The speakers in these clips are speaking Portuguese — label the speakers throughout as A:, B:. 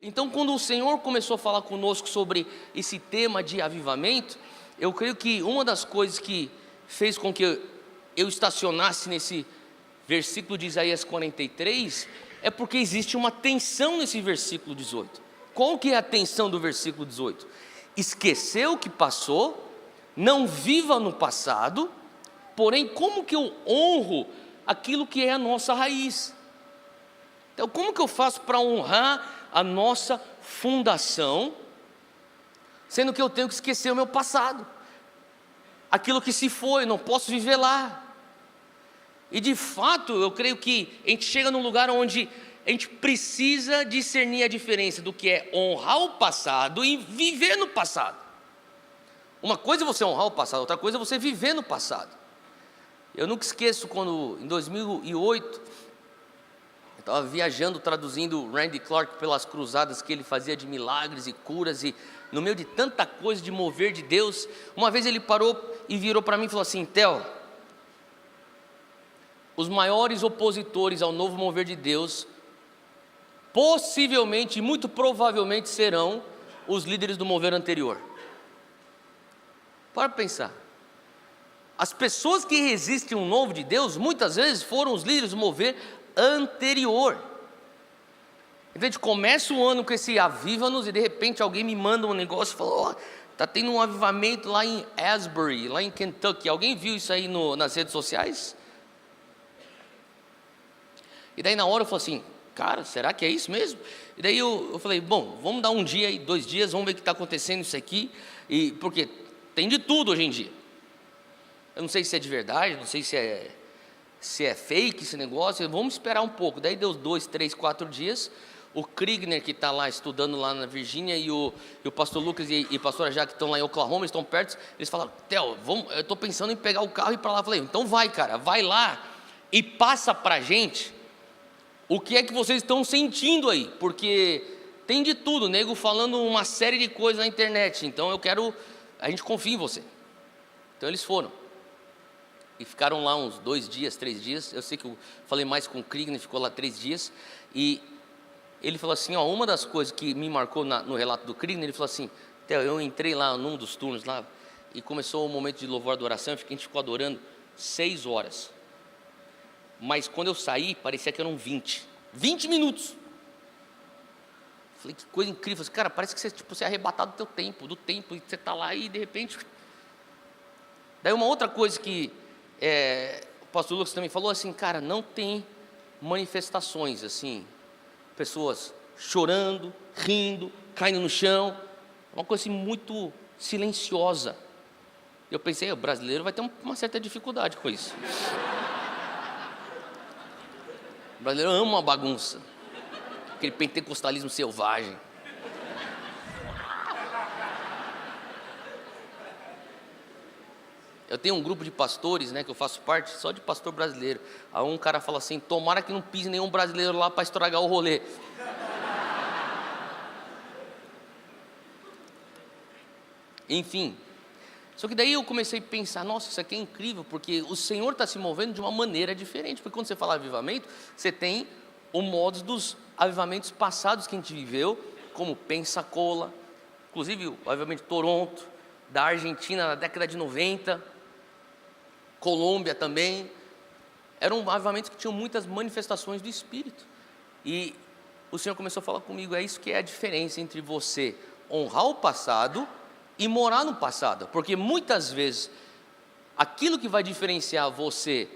A: Então, quando o Senhor começou a falar conosco sobre esse tema de avivamento, eu creio que uma das coisas que fez com que eu estacionasse nesse versículo de Isaías 43 é porque existe uma tensão nesse versículo 18. Qual que é a tensão do versículo 18? Esquecer o que passou, não viva no passado, porém como que eu honro aquilo que é a nossa raiz? Então, como que eu faço para honrar a nossa fundação, sendo que eu tenho que esquecer o meu passado, aquilo que se foi, não posso viver lá? E de fato, eu creio que a gente chega num lugar onde a gente precisa discernir a diferença do que é honrar o passado e viver no passado. Uma coisa é você honrar o passado, outra coisa é você viver no passado. Eu nunca esqueço quando, em 2008, eu estava viajando, traduzindo Randy Clark pelas cruzadas que ele fazia de milagres e curas, e no meio de tanta coisa de mover de Deus, uma vez ele parou e virou para mim e falou assim: Theo, os maiores opositores ao novo mover de Deus, possivelmente e muito provavelmente serão os líderes do mover anterior. Para pensar, as pessoas que resistem ao novo de Deus, muitas vezes foram os líderes do mover anterior. Então a gente começa o ano com esse aviva-nos e de repente alguém me manda um negócio e fala: está tendo um avivamento lá em Asbury, lá em Kentucky. Alguém viu isso aí nas redes sociais? E daí na hora eu falei assim: cara, será que é isso mesmo? E daí eu falei: bom, vamos dar um dia e 2 dias, vamos ver o que está acontecendo isso aqui, e porque tem de tudo hoje em dia. Eu não sei se é de verdade, não sei se é fake esse negócio, vamos esperar um pouco. Daí deu 2, 3, 4 dias, o Kriegner, que está lá estudando lá na Virgínia, e o pastor Lucas e a pastora Jaque, que estão lá em Oklahoma, eles estão perto, eles falaram: Theo, eu estou pensando em pegar o carro e ir para lá. Eu falei: então vai, cara, vai lá e passa para a gente o que é que vocês estão sentindo aí, porque tem de tudo, nego falando uma série de coisas na internet, então a gente confia em você. Então eles foram e ficaram lá uns 2 dias, 3 dias. Eu sei que eu falei mais com o Kriegner, ficou lá 3 dias. E ele falou assim: ó, uma das coisas que me marcou no relato do Kriegner, ele falou assim: Theo, eu entrei lá num dos turnos lá, e começou o momento de louvor e adoração, a gente ficou adorando 6 horas. Mas quando eu saí, parecia que eram 20 minutos. Falei: que coisa incrível. Cara, parece que você é arrebatado do tempo, e você está lá e de repente... Daí uma outra coisa que o pastor Lucas também falou assim: cara, não tem manifestações assim, pessoas chorando, rindo, caindo no chão, uma coisa assim muito silenciosa. Eu pensei: o brasileiro vai ter uma certa dificuldade com isso. O brasileiro ama uma bagunça, aquele pentecostalismo selvagem. Eu tenho um grupo de pastores, que eu faço parte, só de pastor brasileiro. Aí um cara fala assim: tomara que não pise nenhum brasileiro lá para estragar o rolê. Enfim, só que daí eu comecei a pensar: nossa, isso aqui é incrível, porque o Senhor está se movendo de uma maneira diferente. Porque quando você fala avivamento, você tem o modo dos avivamentos passados que a gente viveu, como Pensacola, inclusive o avivamento de Toronto, da Argentina na década de 90, Colômbia também. Eram avivamentos que tinham muitas manifestações do Espírito. E o Senhor começou a falar comigo: é isso que é a diferença entre você honrar o passado e morar no passado. Porque muitas vezes aquilo que vai diferenciar você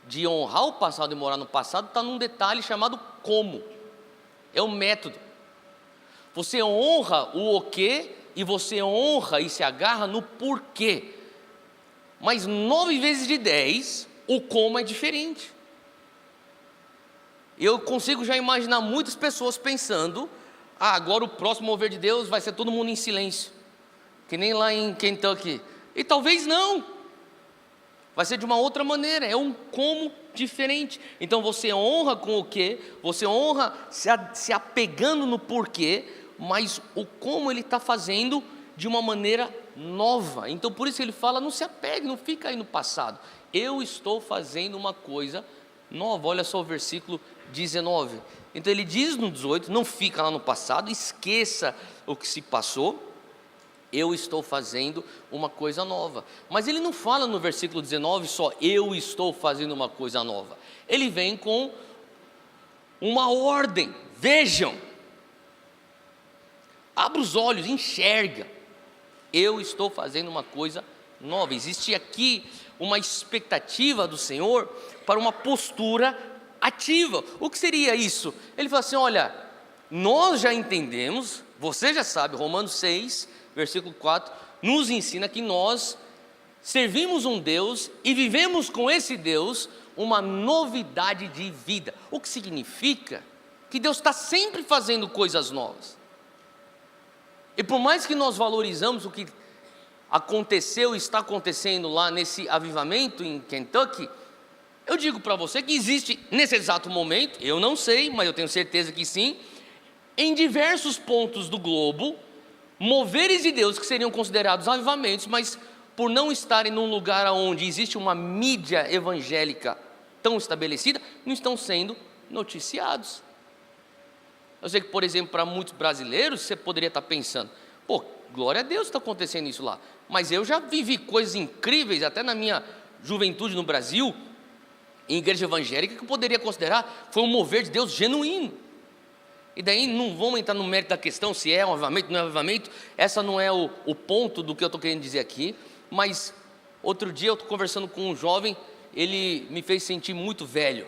A: de honrar o passado e morar no passado está num detalhe chamado como. É o método. Você honra o quê e você honra e se agarra no porquê. Mas 9 vezes de 10, o como é diferente. Eu consigo já imaginar muitas pessoas pensando: agora o próximo mover de Deus vai ser todo mundo em silêncio, que nem lá em Kentucky. E talvez não, vai ser de uma outra maneira, é um como diferente. Então você honra com o quê, você honra se apegando no porquê, mas o como ele está fazendo de uma maneira nova. Então por isso ele fala: não se apegue, não fica aí no passado, eu estou fazendo uma coisa nova. Olha só o versículo 19: Então ele diz no 18, não fica lá no passado, esqueça o que se passou, eu estou fazendo uma coisa nova. Mas ele não fala no versículo 19 só, eu estou fazendo uma coisa nova. Ele vem com uma ordem, vejam, abra os olhos, enxerga, eu estou fazendo uma coisa nova. Existe aqui uma expectativa do Senhor para uma postura ativa. O que seria isso? Ele fala assim, olha, nós já entendemos, você já sabe, Romanos 6, versículo 4, nos ensina que nós servimos um Deus e vivemos com esse Deus uma novidade de vida. O que significa que Deus está sempre fazendo coisas novas. E por mais que nós valorizamos o que aconteceu e está acontecendo lá nesse avivamento em Kentucky, eu digo para você que existe nesse exato momento, eu não sei, mas eu tenho certeza que sim, em diversos pontos do globo, moveres de Deus que seriam considerados avivamentos, mas por não estarem num lugar onde existe uma mídia evangélica tão estabelecida, não estão sendo noticiados. Eu sei que, por exemplo, para muitos brasileiros, você poderia estar pensando, pô, glória a Deus está acontecendo isso lá, mas eu já vivi coisas incríveis, até na minha juventude no Brasil, em igreja evangélica, que eu poderia considerar, foi um mover de Deus genuíno. E daí não vamos entrar no mérito da questão, se é um avivamento, não é um avivamento, essa não é o ponto do que eu estou querendo dizer aqui, mas outro dia eu estou conversando com um jovem, ele me fez sentir muito velho,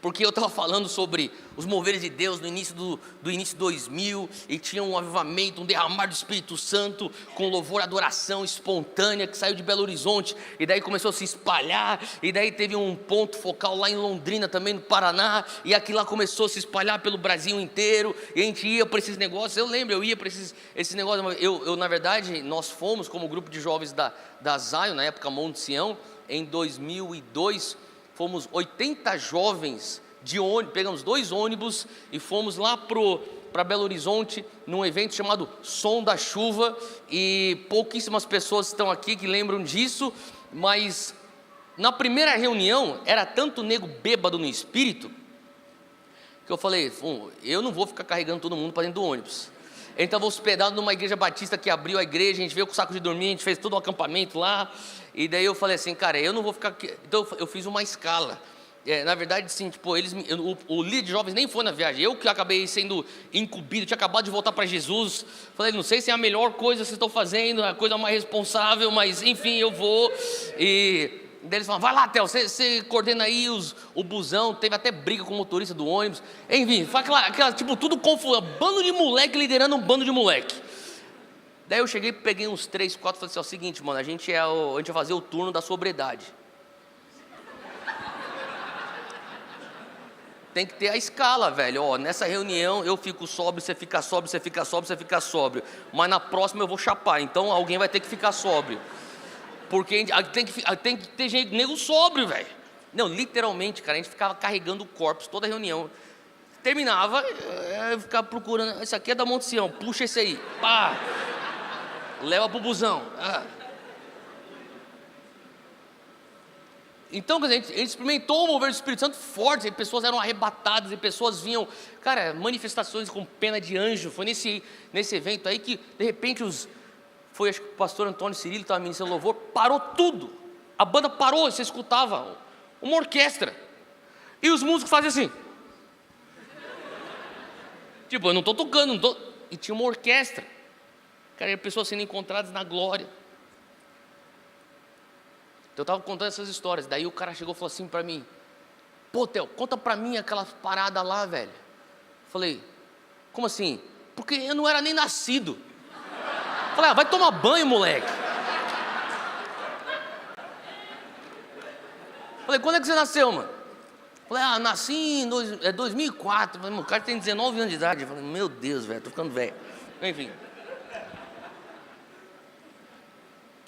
A: porque eu estava falando sobre os moveres de Deus no início do início 2000, e tinha um avivamento, um derramar do Espírito Santo, com louvor, adoração espontânea, que saiu de Belo Horizonte, e daí começou a se espalhar, e daí teve um ponto focal lá em Londrina, também no Paraná, e aquilo lá começou a se espalhar pelo Brasil inteiro, e a gente ia para esses negócios, eu lembro, eu ia para esses negócios, eu na verdade, nós fomos como grupo de jovens da Zion, na época Monte Sião, em 2002, fomos 80 jovens de ônibus, pegamos 2 ônibus e fomos lá para Belo Horizonte, num evento chamado Som da Chuva, e pouquíssimas pessoas estão aqui que lembram disso, mas na primeira reunião, era tanto nego bêbado no espírito, que eu falei, eu não vou ficar carregando todo mundo para dentro do ônibus. Então eu vou hospedado numa igreja batista que abriu a igreja, a gente veio com saco de dormir, a gente fez todo um acampamento lá, e daí eu falei assim, cara, eu não vou ficar aqui. Então eu fiz uma escala, na verdade sim, tipo, o líder de jovens nem foi na viagem, eu que acabei sendo incumbido, tinha acabado de voltar para Jesus, falei, não sei se é a melhor coisa que vocês estão fazendo, a coisa mais responsável, mas enfim, eu vou, e daí eles falaram, vai lá, Theo, você coordena aí o busão, teve até briga com o motorista do ônibus, enfim, foi aquela tipo, tudo confuso, bando de moleque liderando um bando de moleque. Daí eu cheguei, peguei uns 3, 4, falei assim, ó, o seguinte, mano, a gente vai fazer o turno da sobriedade. Tem que ter a escala, velho, ó, nessa reunião eu fico sóbrio, você fica sóbrio, você fica sóbrio, você fica sóbrio, mas na próxima eu vou chapar, então alguém vai ter que ficar sóbrio. Porque tem que ter gente, nego sóbrio, velho. Não, literalmente, cara, a gente ficava carregando corpos toda reunião. Terminava, eu ficava procurando, esse aqui é da Monte Sião, puxa esse aí, pá, leva pro busão. Então, quer dizer, a gente experimentou o mover do Espírito Santo forte, e pessoas eram arrebatadas, e pessoas vinham, cara, manifestações com pena de anjo. Foi nesse evento aí que, de repente, foi, acho que o pastor Antônio Cirilo estava ministrando louvor, parou tudo, a banda parou, você escutava uma orquestra, e os músicos faziam assim, tipo, eu não estou tocando, e tinha uma orquestra, cara, e pessoas sendo encontradas na glória. Então eu estava contando essas histórias, daí o cara chegou e falou assim para mim, pô, Theo, conta para mim aquela parada lá, velho. Falei, como assim? Porque eu não era nem nascido. Falei, vai tomar banho, moleque. Falei, quando é que você nasceu, mano? Falei, nasci em 2004. Falei, o cara tem 19 anos de idade. Falei, meu Deus, velho, tô ficando velho. Enfim.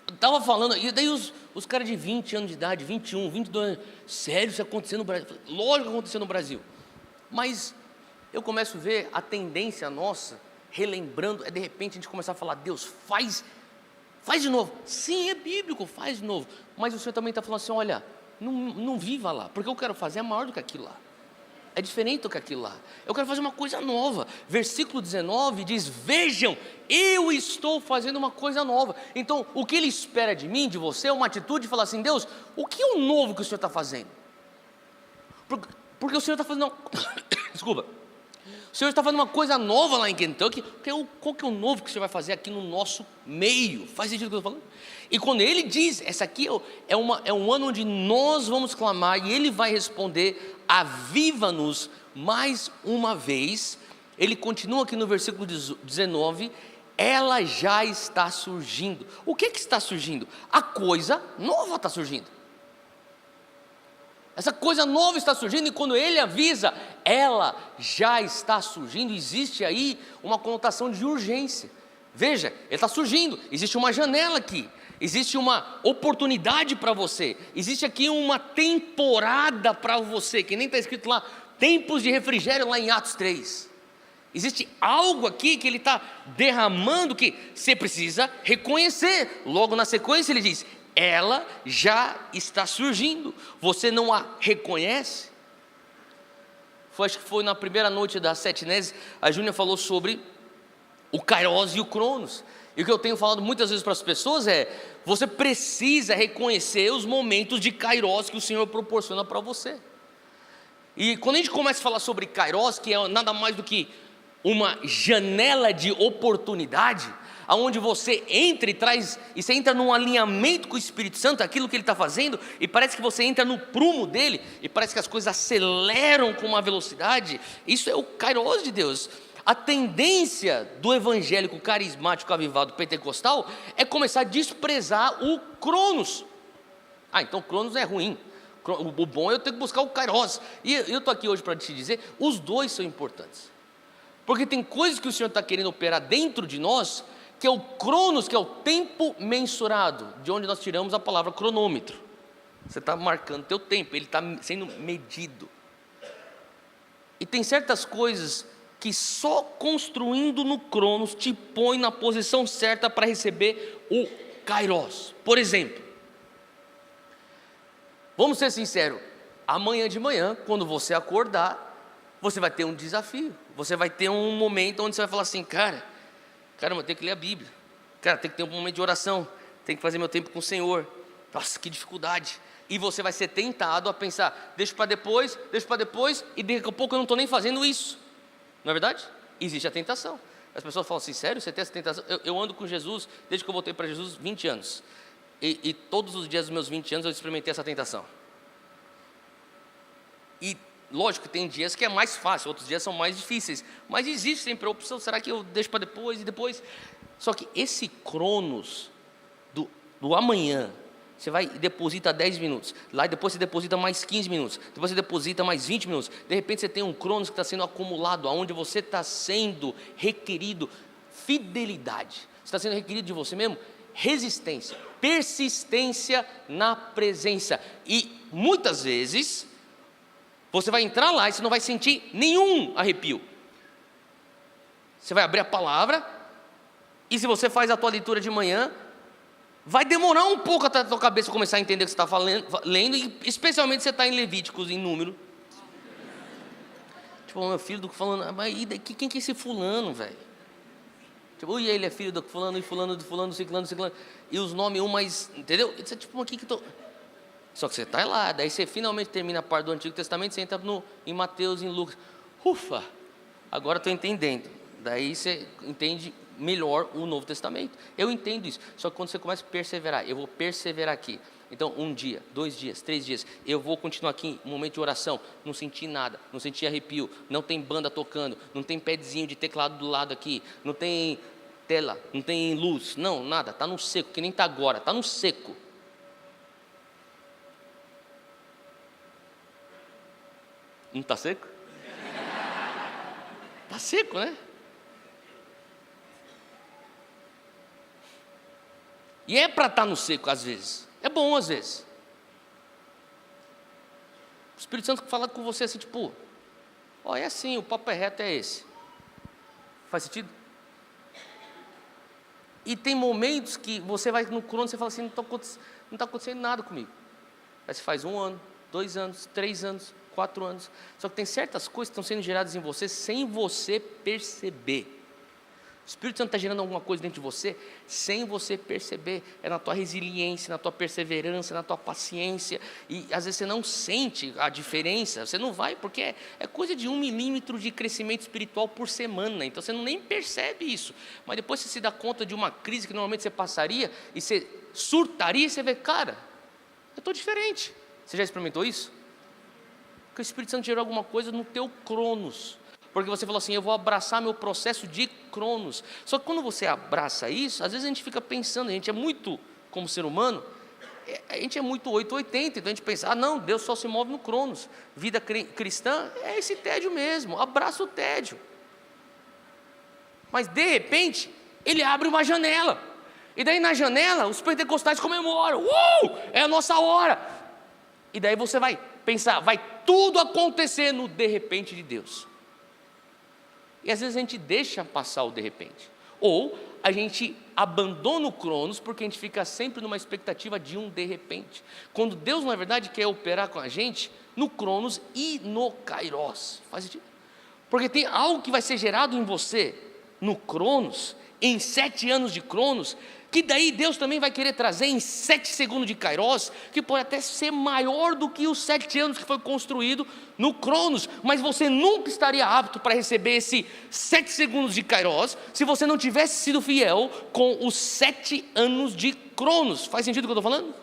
A: Eu tava falando, e daí os caras de 20 anos de idade, 21, 22 anos, sério, isso aconteceu no Brasil? Falei, lógico que aconteceu no Brasil. Mas eu começo a ver a tendência nossa, relembrando, de repente a gente começar a falar, Deus, faz de novo. Sim, é bíblico, faz de novo. Mas o Senhor também está falando assim, olha, não viva lá, porque o que eu quero fazer é maior do que aquilo lá. é diferente do que aquilo lá. Eu quero fazer uma coisa nova. Versículo 19 diz: vejam, eu estou fazendo uma coisa nova. Então, o que Ele espera de mim, de você, é uma atitude de falar assim: Deus, o que é o novo que o Senhor está fazendo? Porque o Senhor está fazendo desculpa. O Senhor está fazendo uma coisa nova lá em Kentucky. Qual que é o novo que o Senhor vai fazer aqui no nosso meio? Faz sentido o que eu estou falando? E quando Ele diz, essa aqui é um ano onde nós vamos clamar, e Ele vai responder: aviva-nos mais uma vez. Ele continua aqui no versículo 19: ela já está surgindo. O que está surgindo? A coisa nova está surgindo. Essa coisa nova está surgindo, e quando Ele avisa, ela já está surgindo. Existe aí uma conotação de urgência. Veja, Ele está surgindo, existe uma janela aqui, existe uma oportunidade para você, existe aqui uma temporada para você, que nem está escrito lá, tempos de refrigério lá em Atos 3. Existe algo aqui que Ele está derramando, que você precisa reconhecer. Logo na sequência Ele diz: ela já está surgindo. Você não a reconhece? Acho que foi na primeira noite da Setinese, a Júnia falou sobre o Kairos e o Cronos. E o que eu tenho falado muitas vezes para as pessoas é: você precisa reconhecer os momentos de Kairos que o Senhor proporciona para você. E quando a gente começa a falar sobre Kairos, que é nada mais do que uma janela de oportunidade, aonde você entra e você entra num alinhamento com o Espírito Santo, aquilo que Ele está fazendo, e parece que você entra no prumo dele, e parece que as coisas aceleram com uma velocidade. Isso é o Kairos de Deus. A tendência do evangélico carismático, avivado, pentecostal, é começar a desprezar o Cronos. Então o Cronos é ruim, o bom é eu ter que buscar o Kairos. E eu estou aqui hoje para te dizer, os dois são importantes, porque tem coisas que o Senhor está querendo operar dentro de nós, que é o Cronos, que é o tempo mensurado, de onde nós tiramos a palavra cronômetro. Você está marcando teu tempo, ele está sendo medido. E tem certas coisas que só construindo no Cronos te põe na posição certa para receber o Kairos. Por exemplo, vamos ser sinceros, amanhã de manhã, quando você acordar, você vai ter um desafio. Você vai ter um momento onde você vai falar assim: caramba, eu tenho que ler a Bíblia, tem que ter um momento de oração, tem que fazer meu tempo com o Senhor. Nossa, que dificuldade. E você vai ser tentado a pensar: deixa para depois, e daqui a pouco eu não estou nem fazendo isso. Não é verdade? Existe a tentação. As pessoas falam assim: sério, você tem essa tentação? Eu ando com Jesus, desde que eu voltei para Jesus, 20 anos. E todos os dias dos meus 20 anos eu experimentei essa tentação. E lógico que tem dias que é mais fácil, outros dias são mais difíceis, mas existe sempre a opção: será que eu deixo para depois e depois? Só que esse Cronos do amanhã, você vai e deposita 10 minutos, lá depois você deposita mais 15 minutos, depois você deposita mais 20 minutos, de repente você tem um Cronos que está sendo acumulado, onde você está sendo requerido fidelidade, você está sendo requerido de você mesmo resistência, persistência na presença. E muitas vezes você vai entrar lá e você não vai sentir nenhum arrepio. Você vai abrir a palavra, e se você faz a tua leitura de manhã, vai demorar um pouco até a tua cabeça começar a entender o que você está lendo, e especialmente você está em Levíticos, em Número. Tipo, meu filho do fulano, mas quem que é esse fulano, velho? Tipo, e ele é filho do fulano, e fulano, do fulano, ciclano, e os nomes mais, entendeu? Isso é tipo, aqui que tô... Só que você está lá, daí você finalmente termina a parte do Antigo Testamento, você entra em Mateus, em Lucas. Ufa, agora estou entendendo. Daí você entende melhor o Novo Testamento. Eu entendo isso, só que quando você começa a perseverar, eu vou perseverar aqui. Então, 1 dia, 2 dias, 3 dias, eu vou continuar aqui, um momento de oração, não senti nada, não senti arrepio, não tem banda tocando, não tem padzinho de teclado do lado aqui, não tem tela, não tem luz, não, nada, está no seco, que nem está agora, está no seco. Não está seco? Está seco, né? E é para estar no seco às vezes, é bom às vezes. O Espírito Santo fala com você assim, tipo, é assim, o papo é reto, é esse. Faz sentido? E tem momentos que você vai no Cronos e você fala assim: não está acontecendo nada comigo. Aí você faz 1 ano, 2 anos, 3 anos, 4 anos. Só que tem certas coisas que estão sendo geradas em você sem você perceber. O Espírito Santo está gerando alguma coisa dentro de você sem você perceber. É na tua resiliência, na tua perseverança, na tua paciência. E às vezes você não sente a diferença. Você não vai, porque é coisa de 1 milímetro de crescimento espiritual por semana. Então você não nem percebe isso. Mas depois você se dá conta de uma crise que normalmente você passaria e você surtaria e você vê, cara, eu estou diferente. Você já experimentou isso? Porque o Espírito Santo gerou alguma coisa no teu cronos. Porque você falou assim, eu vou abraçar meu processo de cronos. Só que quando você abraça isso, às vezes a gente fica pensando, a gente é muito, como ser humano, a gente é muito 880, então a gente pensa, não, Deus só se move no cronos. Vida cristã é esse tédio mesmo, abraça o tédio. Mas de repente, ele abre uma janela. E daí na janela, os pentecostais comemoram, é a nossa hora. E daí você vai pensar, vai tudo acontecer no de repente de Deus. E às vezes a gente deixa passar o de repente. Ou a gente abandona o cronos porque a gente fica sempre numa expectativa de um de repente. Quando Deus, na verdade, quer operar com a gente no cronos e no kairos. Faz sentido? Porque tem algo que vai ser gerado em você no cronos, em 7 anos de cronos, que daí Deus também vai querer trazer em 7 segundos de kairos, que pode até ser maior do que os 7 anos que foi construído no cronos, mas você nunca estaria apto para receber esse 7 segundos de kairos, se você não tivesse sido fiel com os 7 anos de cronos. Faz sentido o que eu estou falando?